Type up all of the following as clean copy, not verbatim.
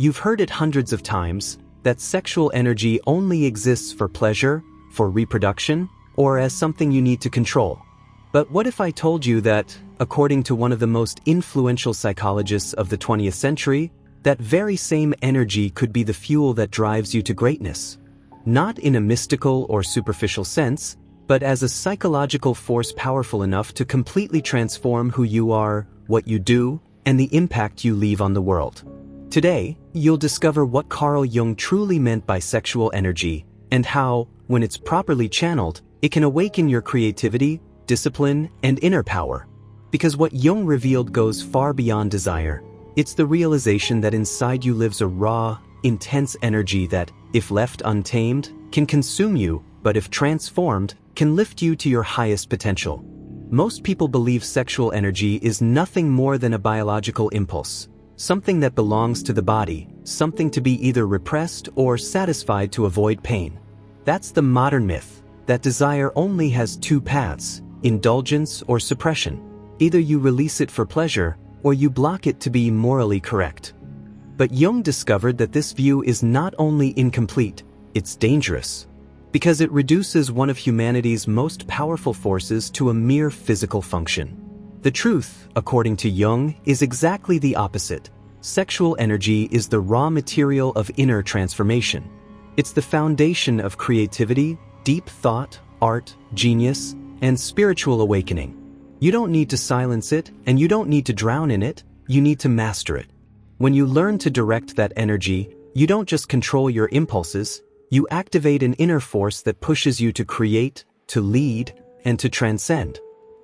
You've heard it hundreds of times, that sexual energy only exists for pleasure, for reproduction, or as something you need to control. But what if I told you that, according to one of the most influential psychologists of the 20th century, that very same energy could be the fuel that drives you to greatness? Not in a mystical or superficial sense, but as a psychological force powerful enough to completely transform who you are, what you do, and the impact you leave on the world. Today, you'll discover what Carl Jung truly meant by sexual energy, and how, when it's properly channeled, it can awaken your creativity, discipline, and inner power. Because what Jung revealed goes far beyond desire. It's the realization that inside you lives a raw, intense energy that, if left untamed, can consume you, but if transformed, can lift you to your highest potential. Most people believe sexual energy is nothing more than a biological impulse, something that belongs to the body, something to be either repressed or satisfied to avoid pain. That's the modern myth, that desire only has two paths, indulgence or suppression. Either you release it for pleasure, or you block it to be morally correct. But Jung discovered that this view is not only incomplete, it's dangerous. Because it reduces one of humanity's most powerful forces to a mere physical function. The truth, according to Jung, is exactly the opposite. Sexual energy is the raw material of inner transformation. It's the foundation of creativity, deep thought, art, genius, and spiritual awakening. You don't need to silence it, and you don't need to drown in it, you need to master it. When you learn to direct that energy, you don't just control your impulses, you activate an inner force that pushes you to create, to lead, and to transcend.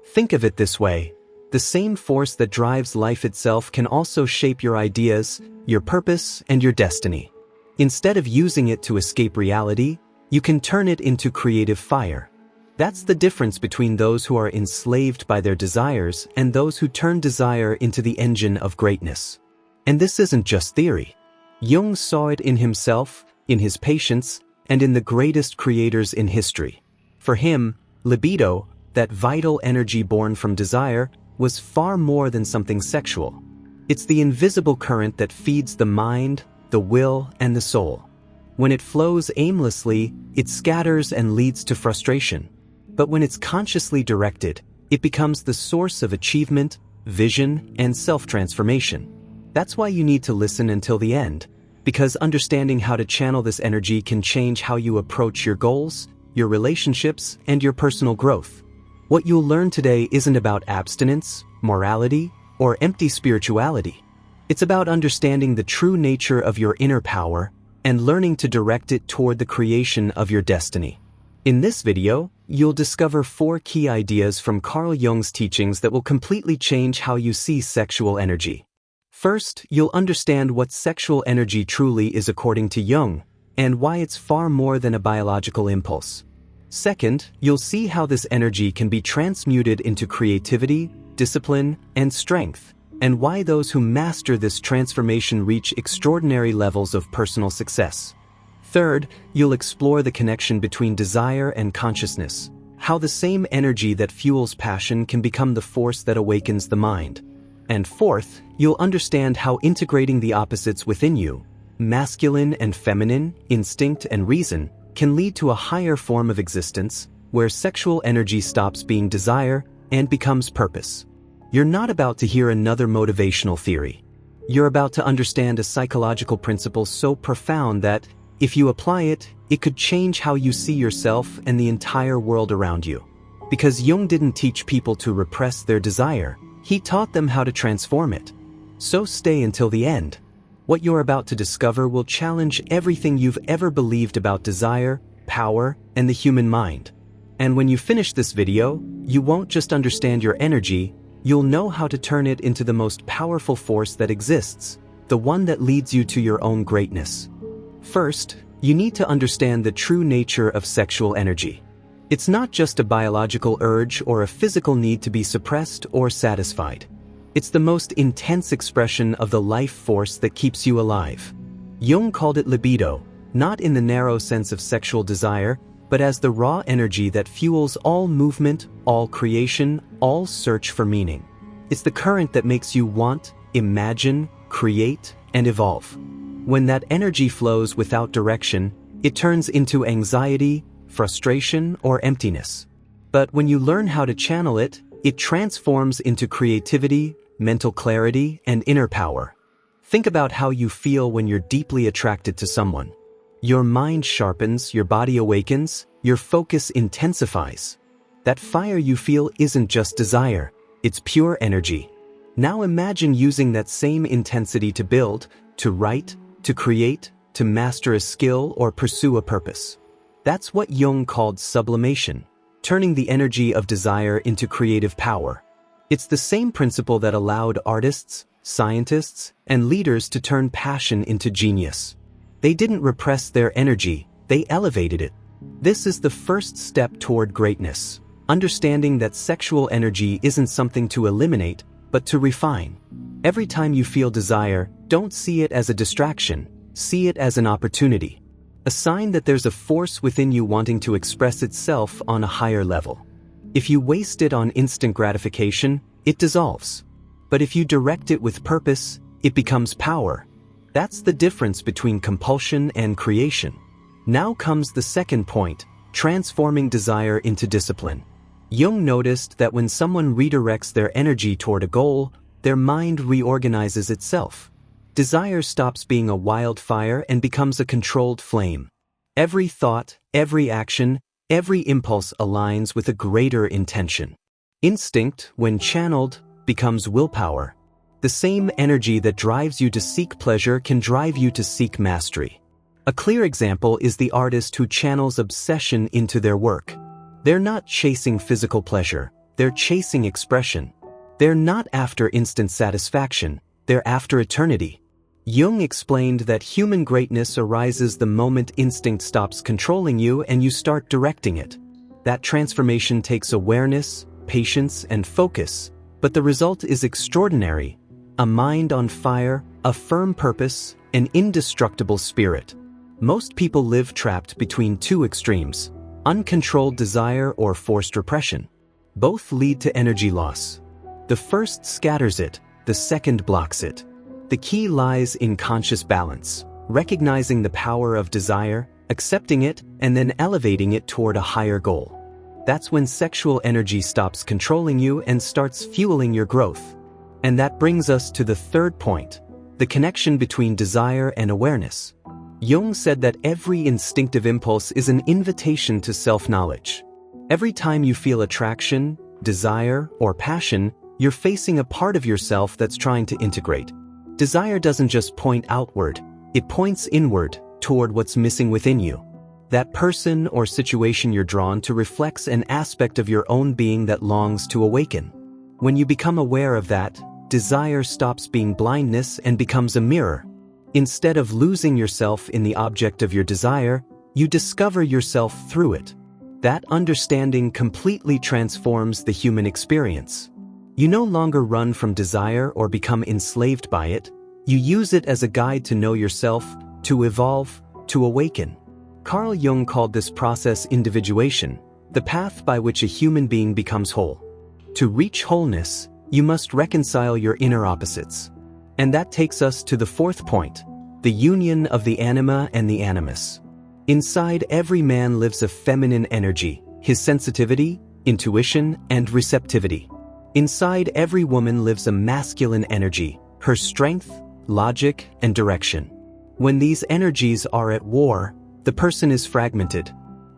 Think of it this way. The same force that drives life itself can also shape your ideas, your purpose, and your destiny. Instead of using it to escape reality, you can turn it into creative fire. That's the difference between those who are enslaved by their desires and those who turn desire into the engine of greatness. And this isn't just theory. Jung saw it in himself, in his patients, and in the greatest creators in history. For him, libido, that vital energy born from desire, was far more than something sexual. It's the invisible current that feeds the mind, the will, and the soul. When it flows aimlessly, it scatters and leads to frustration. But when it's consciously directed, it becomes the source of achievement, vision, and self-transformation. That's why you need to listen until the end, because understanding how to channel this energy can change how you approach your goals, your relationships, and your personal growth. What you'll learn today isn't about abstinence, morality, or empty spirituality. It's about understanding the true nature of your inner power and learning to direct it toward the creation of your destiny. In this video, you'll discover 4 key ideas from Carl Jung's teachings that will completely change how you see sexual energy. First, you'll understand what sexual energy truly is according to Jung, and why it's far more than a biological impulse. Second, you'll see how this energy can be transmuted into creativity, discipline, and strength, and why those who master this transformation reach extraordinary levels of personal success. Third, you'll explore the connection between desire and consciousness, how the same energy that fuels passion can become the force that awakens the mind. And fourth, you'll understand how integrating the opposites within you, masculine and feminine, instinct and reason, can lead to a higher form of existence, where sexual energy stops being desire and becomes purpose. You're not about to hear another motivational theory. You're about to understand a psychological principle so profound that, if you apply it, it could change how you see yourself and the entire world around you. Because Jung didn't teach people to repress their desire, he taught them how to transform it. So stay until the end. What you're about to discover will challenge everything you've ever believed about desire, power, and the human mind. And when you finish this video, you won't just understand your energy, you'll know how to turn it into the most powerful force that exists, the one that leads you to your own greatness. First, you need to understand the true nature of sexual energy. It's not just a biological urge or a physical need to be suppressed or satisfied. It's the most intense expression of the life force that keeps you alive. Jung called it libido, not in the narrow sense of sexual desire, but as the raw energy that fuels all movement, all creation, all search for meaning. It's the current that makes you want, imagine, create, and evolve. When that energy flows without direction, it turns into anxiety, frustration, or emptiness. But when you learn how to channel it, it transforms into creativity, mental clarity, and inner power. Think about how you feel when you're deeply attracted to someone. Your mind sharpens, your body awakens, your focus intensifies. That fire you feel isn't just desire, it's pure energy. Now imagine using that same intensity to build, to write, to create, to master a skill or pursue a purpose. That's what Jung called sublimation, turning the energy of desire into creative power. It's the same principle that allowed artists, scientists, and leaders to turn passion into genius. They didn't repress their energy, they elevated it. This is the first step toward greatness, understanding that sexual energy isn't something to eliminate, but to refine. Every time you feel desire, don't see it as a distraction, see it as an opportunity. A sign that there's a force within you wanting to express itself on a higher level. If you waste it on instant gratification, it dissolves. But if you direct it with purpose, it becomes power. That's the difference between compulsion and creation. Now comes the second point, transforming desire into discipline. Jung noticed that when someone redirects their energy toward a goal, their mind reorganizes itself. Desire stops being a wildfire and becomes a controlled flame. Every thought, every action, every impulse aligns with a greater intention. Instinct, when channeled, becomes willpower. The same energy that drives you to seek pleasure can drive you to seek mastery. A clear example is the artist who channels obsession into their work. They're not chasing physical pleasure, they're chasing expression. They're not after instant satisfaction, they're after eternity. Jung explained that human greatness arises the moment instinct stops controlling you and you start directing it. That transformation takes awareness, patience, and focus, but the result is extraordinary. A mind on fire, a firm purpose, an indestructible spirit. Most people live trapped between two extremes, uncontrolled desire or forced repression. Both lead to energy loss. The first scatters it, the second blocks it. The key lies in conscious balance, recognizing the power of desire, accepting it, and then elevating it toward a higher goal. That's when sexual energy stops controlling you and starts fueling your growth. And that brings us to the third point, the connection between desire and awareness. Jung said that every instinctive impulse is an invitation to self-knowledge. Every time you feel attraction, desire, or passion, you're facing a part of yourself that's trying to integrate. Desire doesn't just point outward, it points inward, toward what's missing within you. That person or situation you're drawn to reflects an aspect of your own being that longs to awaken. When you become aware of that, desire stops being blindness and becomes a mirror. Instead of losing yourself in the object of your desire, you discover yourself through it. That understanding completely transforms the human experience. You no longer run from desire or become enslaved by it. You use it as a guide to know yourself, to evolve, to awaken. Carl Jung called this process individuation, the path by which a human being becomes whole. To reach wholeness, you must reconcile your inner opposites. And that takes us to the fourth point, the union of the anima and the animus. Inside every man lives a feminine energy, his sensitivity, intuition, and receptivity. Inside every woman lives a masculine energy, her strength, logic, and direction. When these energies are at war, the person is fragmented.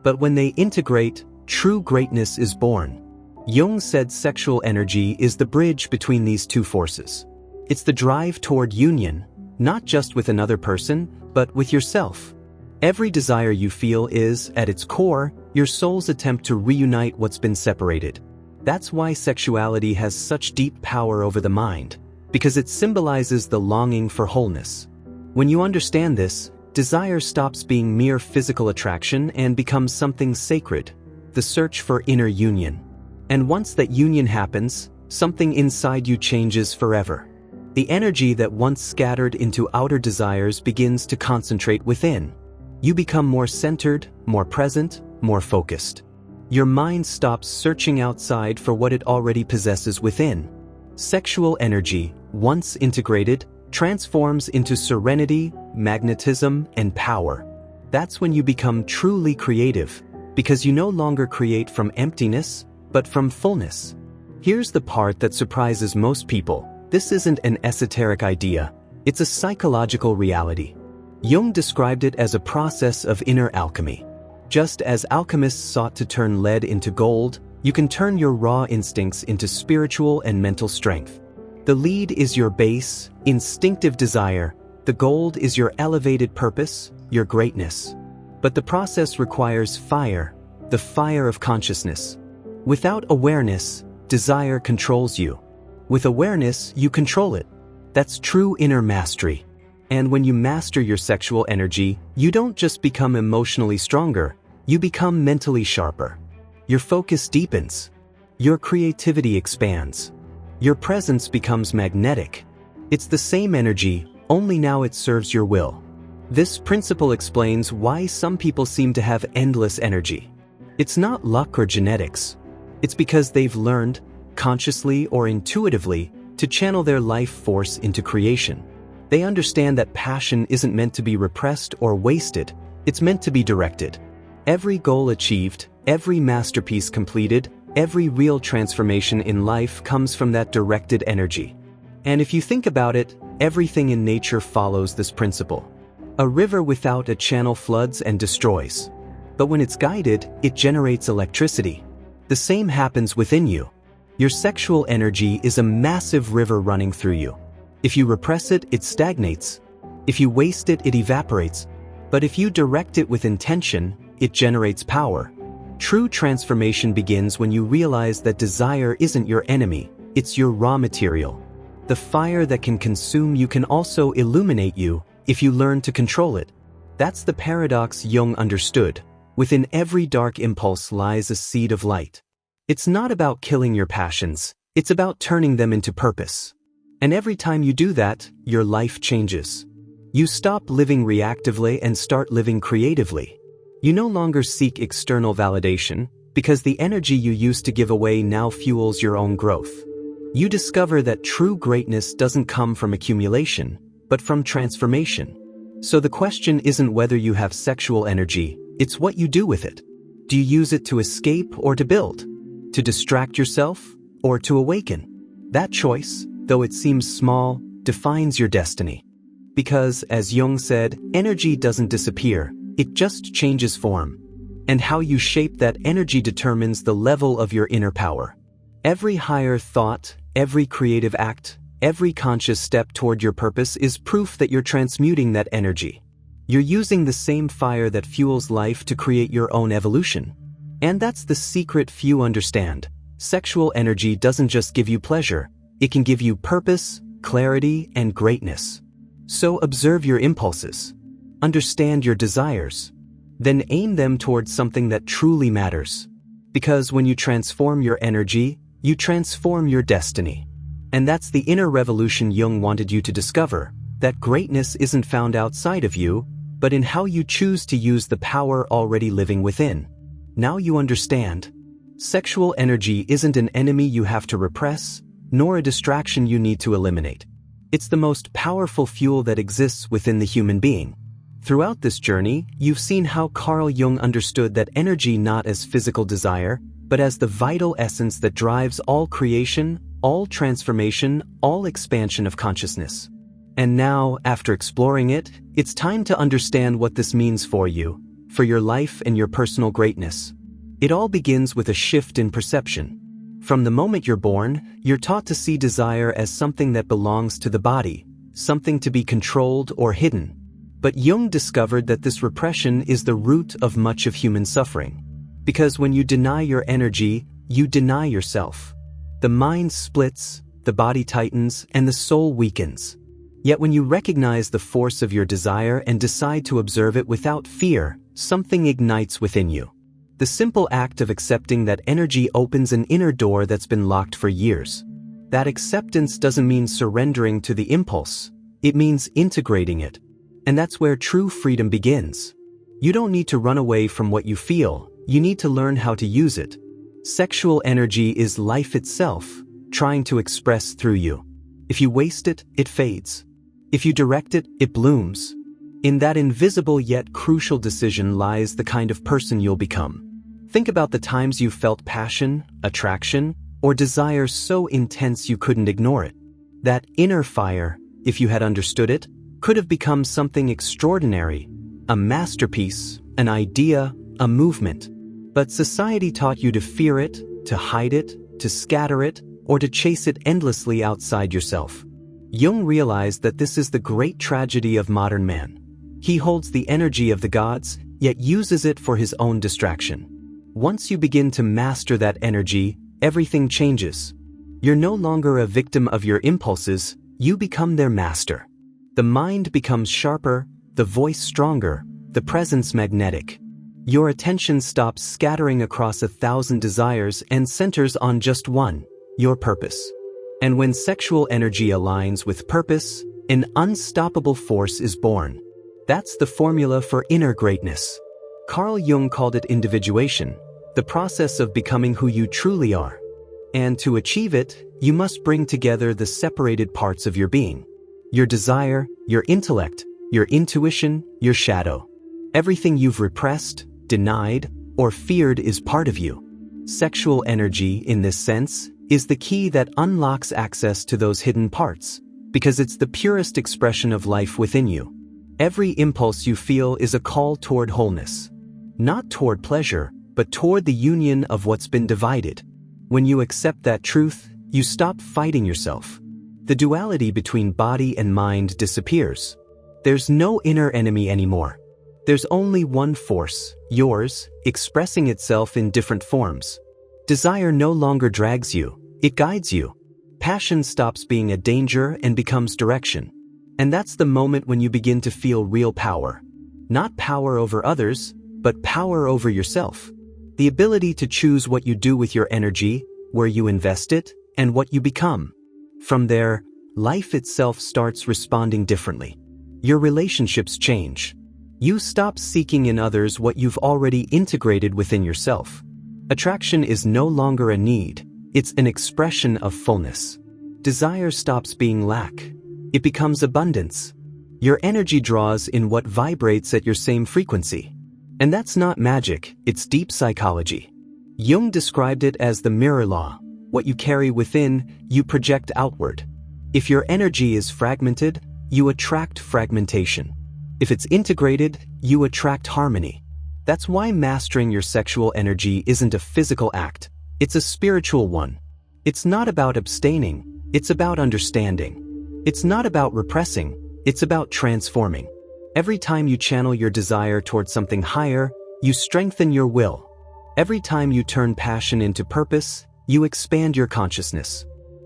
But when they integrate, true greatness is born. Jung said sexual energy is the bridge between these two forces. It's the drive toward union, not just with another person, but with yourself. Every desire you feel is, at its core, your soul's attempt to reunite what's been separated. That's why sexuality has such deep power over the mind, because it symbolizes the longing for wholeness. When you understand this, desire stops being mere physical attraction and becomes something sacred, the search for inner union. And once that union happens, something inside you changes forever. The energy that once scattered into outer desires begins to concentrate within. You become more centered, more present, more focused. Your mind stops searching outside for what it already possesses within. Sexual energy, once integrated, transforms into serenity, magnetism, and power. That's when you become truly creative, because you no longer create from emptiness, but from fullness. Here's the part that surprises most people. This isn't an esoteric idea. It's a psychological reality. Jung described it as a process of inner alchemy. Just as alchemists sought to turn lead into gold, you can turn your raw instincts into spiritual and mental strength. The lead is your base, instinctive desire. The gold is your elevated purpose, your greatness. But the process requires fire, the fire of consciousness. Without awareness, desire controls you. With awareness, you control it. That's true inner mastery. And when you master your sexual energy, you don't just become emotionally stronger, you become mentally sharper. Your focus deepens. Your creativity expands. Your presence becomes magnetic. It's the same energy, only now it serves your will. This principle explains why some people seem to have endless energy. It's not luck or genetics. It's because they've learned, consciously or intuitively, to channel their life force into creation. They understand that passion isn't meant to be repressed or wasted, it's meant to be directed. Every goal achieved, every masterpiece completed, every real transformation in life comes from that directed energy. And if you think about it, everything in nature follows this principle. A river without a channel floods and destroys. But when it's guided, it generates electricity. The same happens within you. Your sexual energy is a massive river running through you. If you repress it, it stagnates. If you waste it, it evaporates. But if you direct it with intention, it generates power. True transformation begins when you realize that desire isn't your enemy, it's your raw material. The fire that can consume you can also illuminate you if you learn to control it. That's the paradox Jung understood. Within every dark impulse lies a seed of light. It's not about killing your passions, it's about turning them into purpose. And every time you do that, your life changes. You stop living reactively and start living creatively. You no longer seek external validation, because the energy you used to give away now fuels your own growth. You discover that true greatness doesn't come from accumulation, but from transformation. So the question isn't whether you have sexual energy, it's what you do with it. Do you use it to escape or to build? To distract yourself or to awaken? That choice, though it seems small, defines your destiny. Because, as Jung said, energy doesn't disappear, it just changes form. And how you shape that energy determines the level of your inner power. Every higher thought, every creative act, every conscious step toward your purpose is proof that you're transmuting that energy. You're using the same fire that fuels life to create your own evolution. And that's the secret few understand. Sexual energy doesn't just give you pleasure, it can give you purpose, clarity, and greatness. So observe your impulses. Understand your desires. Then aim them towards something that truly matters. Because when you transform your energy, you transform your destiny. And that's the inner revolution Jung wanted you to discover, that greatness isn't found outside of you, but in how you choose to use the power already living within. Now you understand. Sexual energy isn't an enemy you have to repress, nor a distraction you need to eliminate. It's the most powerful fuel that exists within the human being. Throughout this journey, you've seen how Carl Jung understood that energy not as physical desire, but as the vital essence that drives all creation, all transformation, all expansion of consciousness. And now, after exploring it, it's time to understand what this means for you, for your life and your personal greatness. It all begins with a shift in perception. From the moment you're born, you're taught to see desire as something that belongs to the body, something to be controlled or hidden. But Jung discovered that this repression is the root of much of human suffering. Because when you deny your energy, you deny yourself. The mind splits, the body tightens, and the soul weakens. Yet when you recognize the force of your desire and decide to observe it without fear, something ignites within you. The simple act of accepting that energy opens an inner door that's been locked for years. That acceptance doesn't mean surrendering to the impulse, it means integrating it. And that's where true freedom begins. You don't need to run away from what you feel, you need to learn how to use it. Sexual energy is life itself, trying to express through you. If you waste it, it fades. If you direct it, it blooms. In that invisible yet crucial decision lies the kind of person you'll become. Think about the times you felt passion, attraction, or desire so intense you couldn't ignore it. That inner fire, if you had understood it, could have become something extraordinary, a masterpiece, an idea, a movement. But society taught you to fear it, to hide it, to scatter it, or to chase it endlessly outside yourself. Jung realized that this is the great tragedy of modern man. He holds the energy of the gods, yet uses it for his own distraction. Once you begin to master that energy, everything changes. You're no longer a victim of your impulses, you become their master. The mind becomes sharper, the voice stronger, the presence magnetic. Your attention stops scattering across 1,000 desires and centers on just one, your purpose. And when sexual energy aligns with purpose, an unstoppable force is born. That's the formula for inner greatness. Carl Jung called it individuation, the process of becoming who you truly are. And to achieve it, you must bring together the separated parts of your being. Your desire, your intellect, your intuition, your shadow. Everything you've repressed, denied, or feared is part of you. Sexual energy, in this sense, is the key that unlocks access to those hidden parts, because it's the purest expression of life within you. Every impulse you feel is a call toward wholeness. Not toward pleasure, but toward the union of what's been divided. When you accept that truth, you stop fighting yourself. The duality between body and mind disappears. There's no inner enemy anymore. There's only one force, yours, expressing itself in different forms. Desire no longer drags you, it guides you. Passion stops being a danger and becomes direction. And that's the moment when you begin to feel real power. Not power over others, but power over yourself. The ability to choose what you do with your energy, where you invest it, and what you become. From there, life itself starts responding differently. Your relationships change. You stop seeking in others what you've already integrated within yourself. Attraction is no longer a need, it's an expression of fullness. Desire stops being lack. It becomes abundance. Your energy draws in what vibrates at your same frequency. And that's not magic, it's deep psychology. Jung described it as the mirror law. What you carry within, you project outward. If your energy is fragmented, you attract fragmentation. If it's integrated, you attract harmony. That's why mastering your sexual energy isn't a physical act, it's a spiritual one. It's not about abstaining, it's about understanding. It's not about repressing, it's about transforming. Every time you channel your desire towards something higher, you strengthen your will. Every time you turn passion into purpose, you expand your consciousness.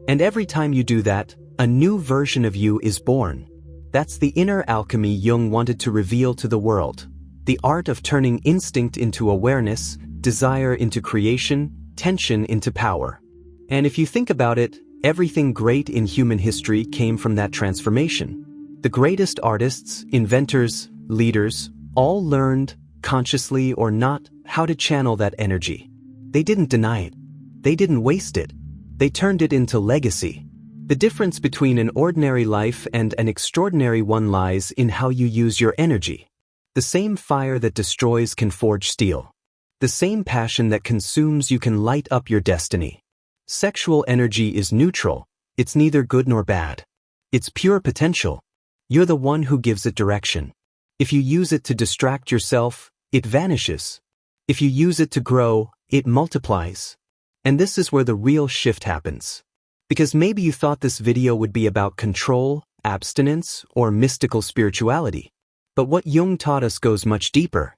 And every time you do that, a new version of you is born. That's the inner alchemy Jung wanted to reveal to the world. The art of turning instinct into awareness, desire into creation, tension into power. And if you think about it, everything great in human history came from that transformation. The greatest artists, inventors, leaders, all learned, consciously or not, how to channel that energy. They didn't deny it. They didn't waste it. They turned it into legacy. The difference between an ordinary life and an extraordinary one lies in how you use your energy. The same fire that destroys can forge steel. The same passion that consumes you can light up your destiny. Sexual energy is neutral. It's neither good nor bad. It's pure potential. You're the one who gives it direction. If you use it to distract yourself, it vanishes. If you use it to grow, it multiplies. And this is where the real shift happens. Because maybe you thought this video would be about control, abstinence, or mystical spirituality. But what Jung taught us goes much deeper.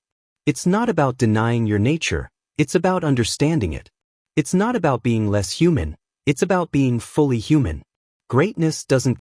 It's not about denying your nature, it's about understanding it. It's not about being less human, it's about being fully human. Greatness doesn't